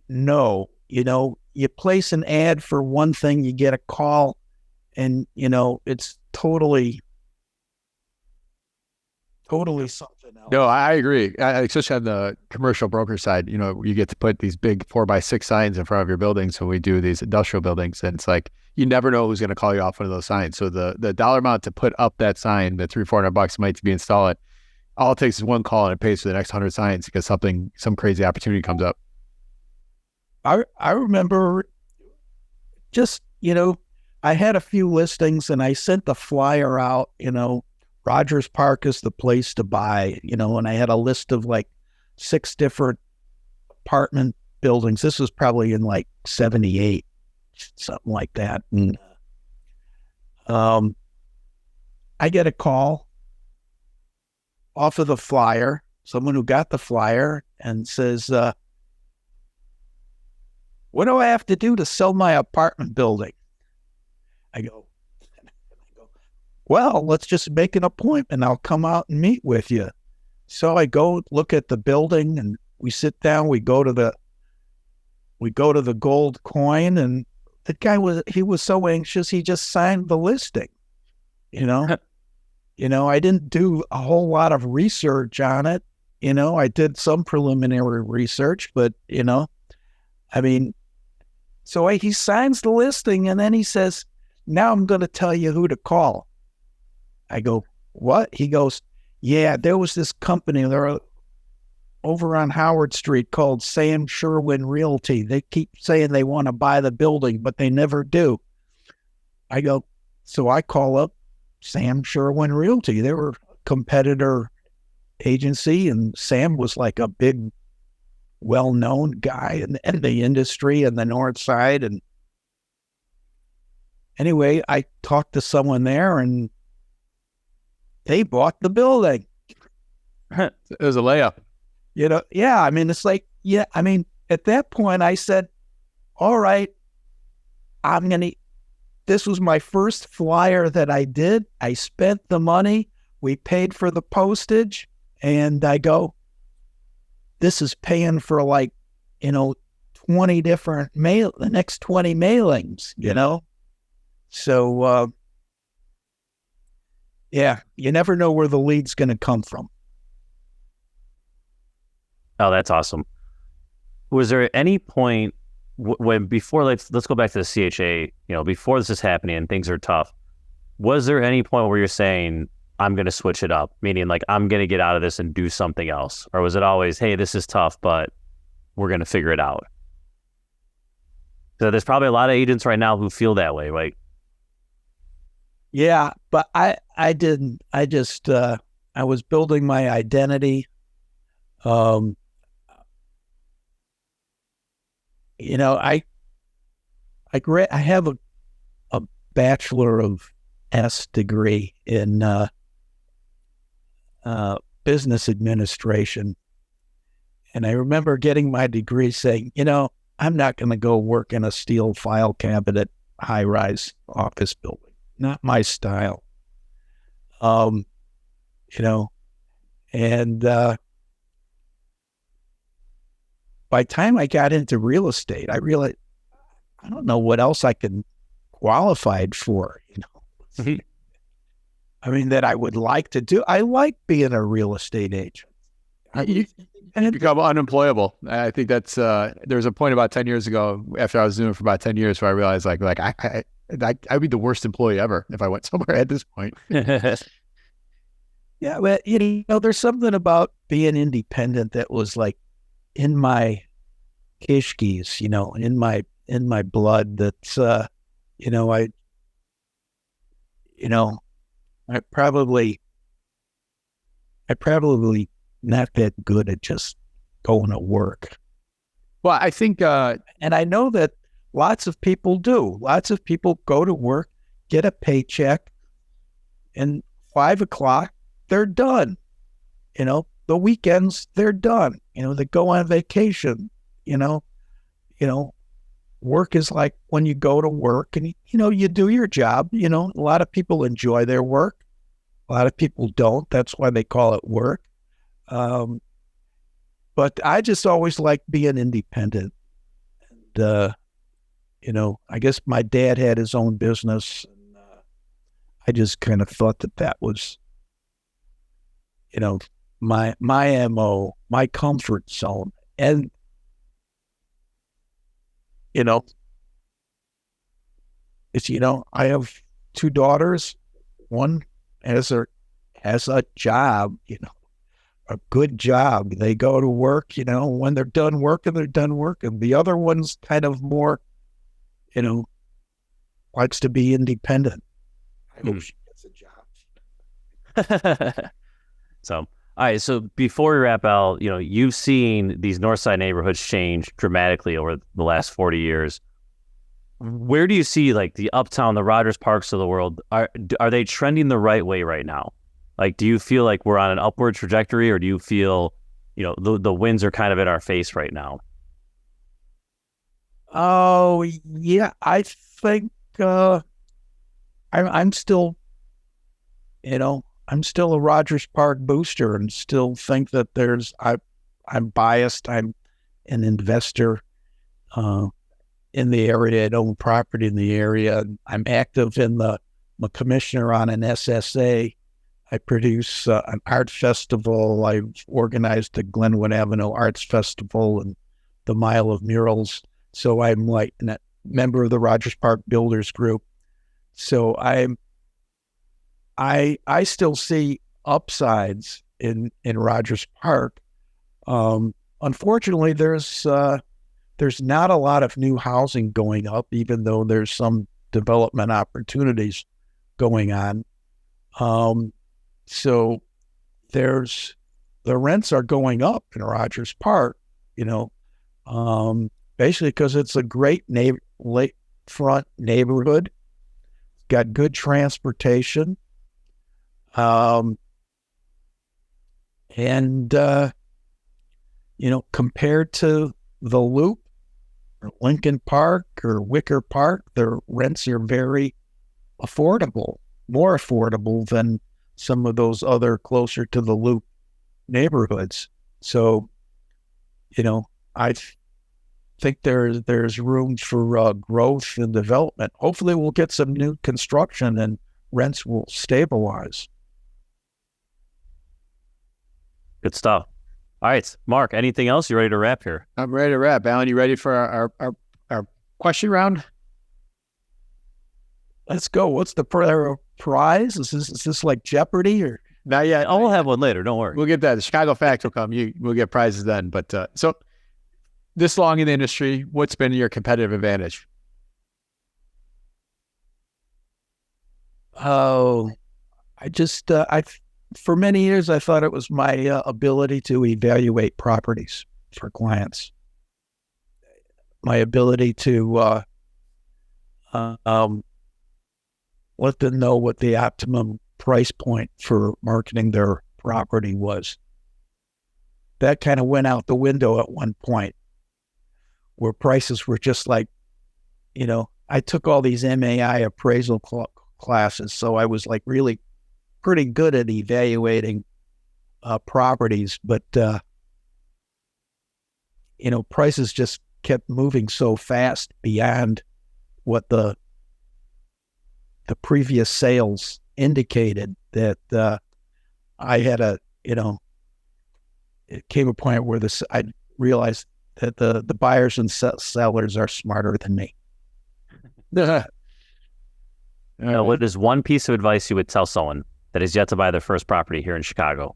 know. You place an ad for one thing, you get a call, and it's totally something else. No, I agree. Especially on the commercial broker side, you get to put these big 4x6 signs in front of your buildings when we do these industrial buildings, and it's you never know who's going to call you off one of those signs. So the dollar amount to put up that sign, the $300-$400 might to be install it, all it takes is one call and it pays for the next 100 signs because some crazy opportunity comes up. I remember just, I had a few listings and I sent the flyer out, Rogers Park is the place to buy, and I had a list of 6 different apartment buildings. This was probably in 78, something like that. And I get a call off of the flyer, someone who got the flyer, and says, what do I have to do to sell my apartment building? I go, well, let's just make an appointment. I'll come out and meet with you. So I go look at the building and we sit down, we go to the gold coin, and the guy was so anxious, he just signed the listing. I didn't do a whole lot of research on it. I did some preliminary research, but, I mean, so he signs the listing and then he says, now I'm going to tell you who to call. I go, what? He goes, yeah, there was this company there over on Howard Street called Sam Sherwin Realty. They keep saying they want to buy the building, but they never do. I go, so I call up Sam Sherwin Realty. They were a competitor agency, and Sam was like a big, well-known guy in the industry in the North Side. And anyway, I talked to someone there, and they bought the building. It was a layup. Yeah, I mean, it's like, yeah, I mean, at that point I said, all right, this was my first flyer that I did. I spent the money. We paid for the postage. And I go, this is paying for 20 different the next 20 mailings, So, yeah, you never know where the lead's going to come from. Oh, that's awesome. Was there any point when before, let's go back to the CHA, before this is happening and things are tough, was there any point where you're saying, I'm going to switch it up, meaning like I'm going to get out of this and do something else? Or was it always, hey, this is tough, but we're going to figure it out? So there's probably a lot of agents right now who feel that way, right? Yeah, but I didn't. I just, I was building my identity. I have a Bachelor of S degree in business administration. And I remember getting my degree saying, I'm not going to go work in a steel file cabinet high-rise office building. Not my style. And by the time I got into real estate, I realized I don't know what else I could qualified for, I mean, that I would like to do. I like being a real estate agent. You become unemployable. I think that's there was a point about 10 years ago after I was doing it for about 10 years where I realized I'd be the worst employee ever if I went somewhere at this point. Yeah, but there's something about being independent that was like in my kishkis, in my blood. That's I probably not that good at just going to work. Well, I think, and I know that lots of people do. Lots of people go to work, get a paycheck, and 5 o'clock, they're done. The weekends, they're done. They go on vacation. Work is like when you go to work and, you do your job. A lot of people enjoy their work. A lot of people don't. That's why they call it work. But I just always liked being independent. And, I guess my dad had his own business. And, I just kind of thought that was, my MO, my comfort zone. And, it's, I have 2 daughters. One has a job, a good job. They go to work, when they're done working, they're done working. The other one's kind of more, likes to be independent. I hope she gets a job. So, all right. So before we wrap out, you've seen these Northside neighborhoods change dramatically over the last 40 years. Where do you see like the Uptown, the Rogers Parks of the world? Are they trending the right way right now? Like, do you feel like we're on an upward trajectory, or do you feel, the winds are kind of in our face right now? Oh yeah, I think I'm still, I'm still a Rogers Park booster, and still think that I'm biased. I'm an investor in the area. I own property in the area. I'm active I'm a commissioner on an SSA I produce an art festival. I've organized the Glenwood Avenue Arts Festival and the Mile of Murals. So I'm like a member of the Rogers Park Builders Group. So I still see upsides in Rogers Park. Unfortunately, there's not a lot of new housing going up, even though there's some development opportunities going on. So the rents are going up in Rogers Park, basically because it's a great lakefront neighborhood, got good transportation, and compared to the Loop or Lincoln Park or Wicker Park, the rents are very affordable, more affordable than some of those other closer to the Loop neighborhoods. So, I think there's room for growth and development. Hopefully we'll get some new construction and rents will stabilize. Good stuff. All right, Mark, anything else? You ready to wrap here? I'm ready to wrap. Alan, you ready for our question round? Let's go. What's the prize? Is this like Jeopardy or? Not yet. We'll have one later. Don't worry. We'll get that. The Chicago Facts will come. We'll get prizes then. But so this long in the industry, what's been your competitive advantage? Oh, for many years, I thought it was my ability to evaluate properties for clients. My ability to let them know what the optimum price point for marketing their property was. That kind of went out the window at one point, where prices were just like, I took all these MAI appraisal classes, so I was like really pretty good at evaluating properties, but prices just kept moving so fast beyond what the previous sales indicated that I had it came a point where I realized that the buyers and sellers are smarter than me. What is one piece of advice you would tell someone that is yet to buy their first property here in Chicago?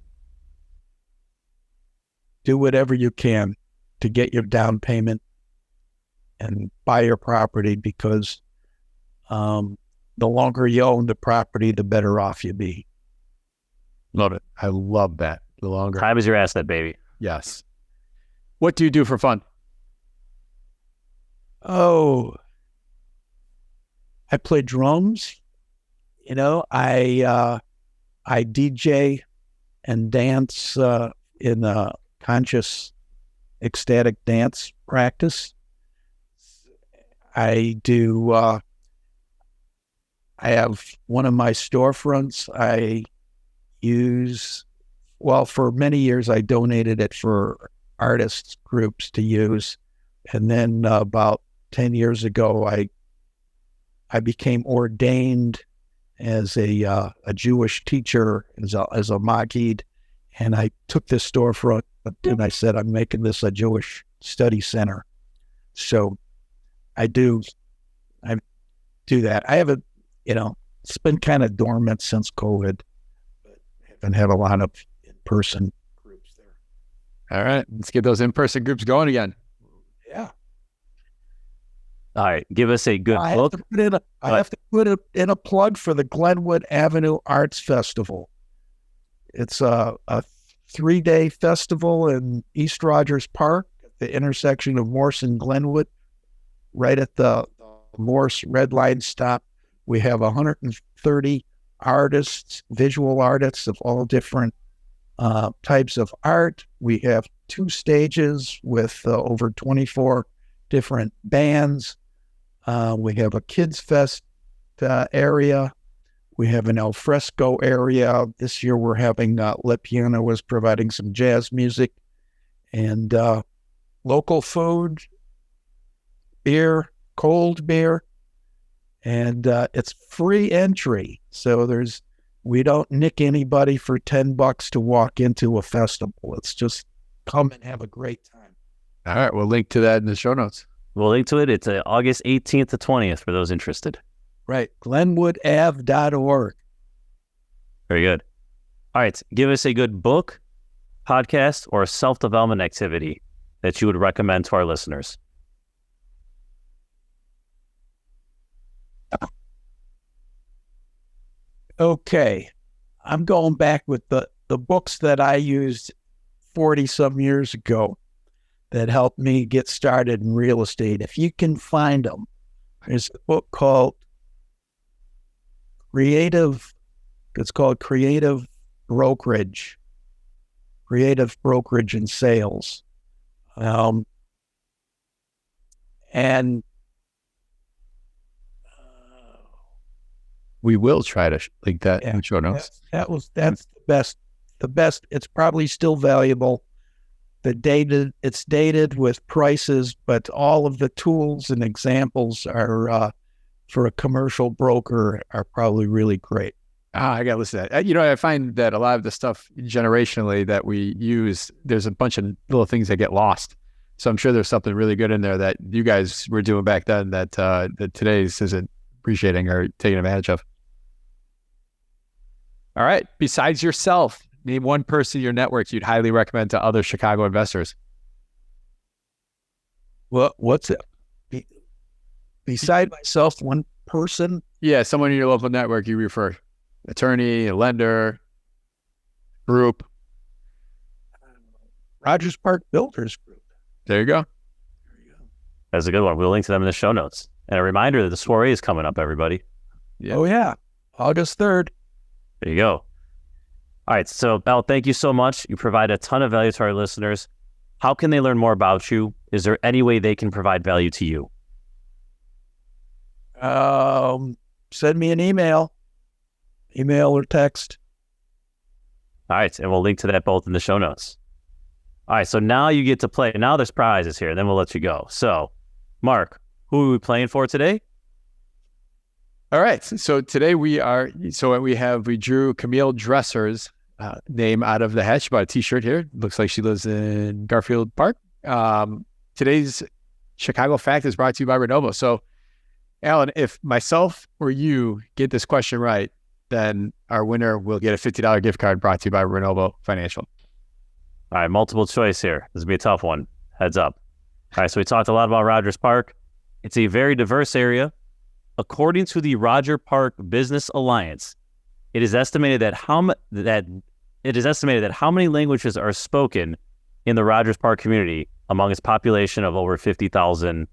Do whatever you can to get your down payment and buy your property, because the longer you own the property, the better off you be. Love it. I love that. The longer. Time is your asset, baby. Yes. What do you do for fun? Oh, I play drums. I DJ and dance in a conscious, ecstatic dance practice. I have one of my storefronts I use. Well, for many years, I donated it for artists groups to use. And then about 10 years ago, I became ordained as a Jewish teacher, as a Maggid. And I took this storefront and I said, I'm making this a Jewish study center. So I do that. I haven't, it's been kind of dormant since COVID, but haven't had a lot of in-person groups there. All right, let's get those in-person groups going again. Yeah. All right, give us a good book. I have to put in a plug for the Glenwood Avenue Arts Festival. It's a 3-day festival in East Rogers Park at the intersection of Morse and Glenwood, right at the Morse Red Line stop. We have 130 artists, visual artists of all different types of art. We have 2 stages with over 24 different bands. We have a kids fest area. We have an al fresco area. This year we're having Le Piano was providing some jazz music, and local food, beer, cold beer, and it's free entry. So there's We don't nick anybody for $10 to walk into a festival. It's just come and have a great time. All right. We'll link to that in the show notes. We'll link to it. It's August 18th to 20th for those interested. Right. GlenwoodAve.org. Very good. All right. Give us a good book, podcast, or self-development activity that you would recommend to our listeners. Okay. I'm going back with the books that I used 40-some years ago that helped me get started in real estate. If you can find them, there's a book called Creative Brokerage and Sales. And we will try to link that in the show notes. That's the best. It's probably still valuable. It's dated with prices, but all of the tools and examples are for a commercial broker are probably really great. I got to listen to that. I find that a lot of the stuff generationally that we use, there's a bunch of little things that get lost. So I'm sure there's something really good in there that you guys were doing back then that today's isn't appreciating or taking advantage of. All right. Besides yourself, name one person in your network you'd highly recommend to other Chicago investors. What's it? Beside myself, one person? Yeah, someone in your local network you refer. Attorney, a lender, group. Rogers Park Builders Group. There you go. That's a good one. We'll link to them in the show notes. And a reminder that the soiree is coming up, everybody. Yeah. Oh, yeah. August 3rd. There you go. All right. So, Al, thank you so much. You provide a ton of value to our listeners. How can they learn more about you? Is there any way they can provide value to you? Send me an email or text. All right. And we'll link to that both in the show notes. All right. So now you get to play. Now there's prizes here. Then we'll let you go. So, Mark, who are we playing for today? All right. So today we drew Camille Dresser's name out of the hat. She bought a t-shirt here. Looks like she lives in Garfield Park. Today's Chicago Fact is brought to you by Renovo. So, Alan, if myself or you get this question right, then our winner will get a $50 gift card brought to you by Renovo Financial. All right. Multiple choice here. This will be a tough one. Heads up. All right. So we talked a lot about Rogers Park. It's a very diverse area. According to the Roger Park Business Alliance, it is estimated that how many languages are spoken in the Rogers Park community among its population of over 50,000.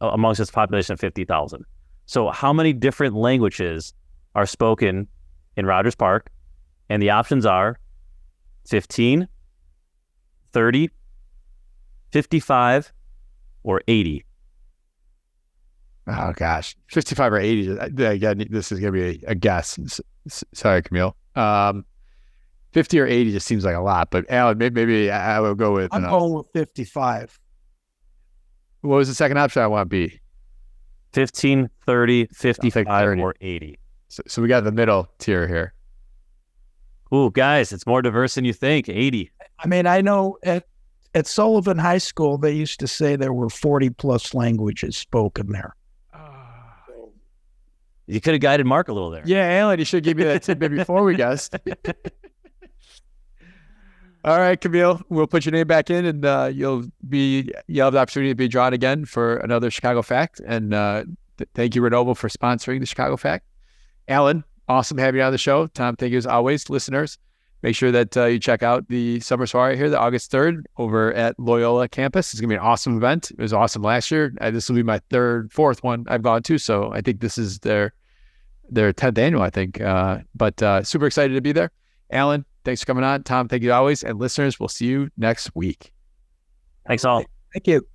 Amongst its population of 50,000. So, how many different languages are spoken in Rogers Park? And the options are 15, 30, 55, or 80. Oh, gosh. 55 or 80. Again, this is going to be a guess. Sorry, Camille. 50 or 80 just seems like a lot. But, Alan, maybe I will go with... I'm going with 55. What was the second option I want to be? 15, 30, 55, 30. or 80. So we got the middle tier here. Ooh, guys, it's more diverse than you think. 80. I mean, I know at Sullivan High School, they used to say there were 40-plus languages spoken there. You could have guided Mark a little there. Yeah, Alan, you should give me that tidbit before we guessed. All right, Camille, we'll put your name back in, and you'll have the opportunity to be drawn again for another Chicago Fact. And thank you, Renovo, for sponsoring the Chicago Fact. Alan, awesome having you on the show. Tom, thank you as always. Listeners, make sure that you check out the summer soiree here, the August 3rd, over at Loyola campus. It's going to be an awesome event. It was awesome last year. This will be my fourth one I've gone to, so I think this is their 10th annual, I think. But super excited to be there. Alan, thanks for coming on. Tom, thank you always. And listeners, we'll see you next week. Thanks all. Thank you.